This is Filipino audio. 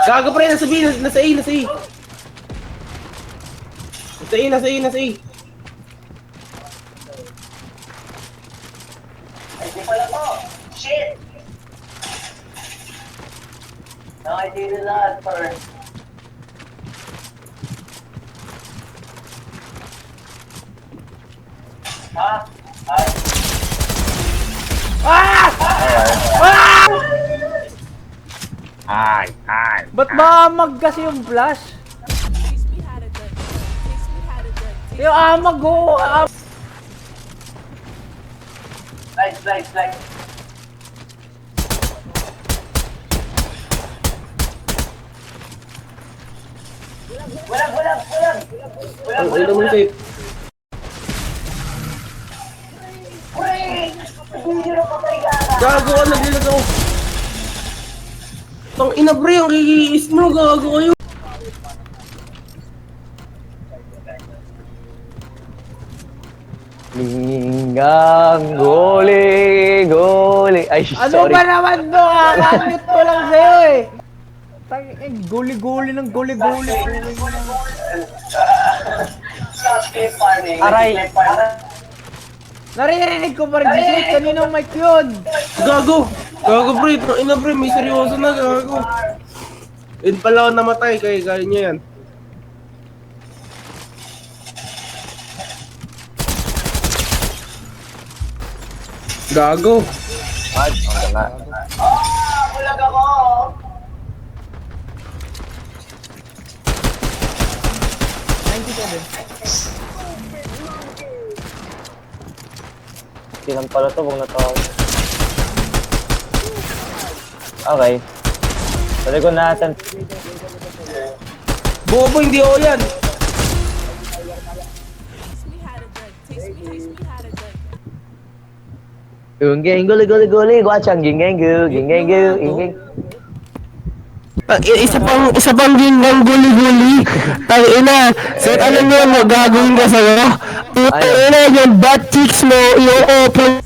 Gago pre, nasa B, nasa A, nasa A. Nasa A, nasa A, nasa A. Ay, di pala to! Shit! Nakikita na lahat, par. Ha? Ay. Ah! Ah! Ay. Ba't maamag kasi yung flash? Yung amag ko! Nice. Walang. Ay naman safe. Gago ka, naglilag ako. Tang ina pre, ang kikiis mo, gago kayo. Linggang guli. Ay, Ano sorry. ba naman to? Kakamit ko lang sa'yo eh! Guli-guli ng guli-guli. Aray. Naririnig ko pa rin si Sid, kaninong mic yun? Gago pre, tang ina pre, may seryoso na, gago. Yun pala ako namatay, kaya niya yan. Gago. Ay, ang gana. Bulag ako! Hindi lang pala to, huwag na to. Okay. Sabi ko natin. Bobo, hindi ako yan. Gunggeng guli. Guachang gingengu. Isa pang ginggang guli-guli. Tangina, so alam mo gagawin ko sa'yo? Putang ina yung butt cheeks mo, yung open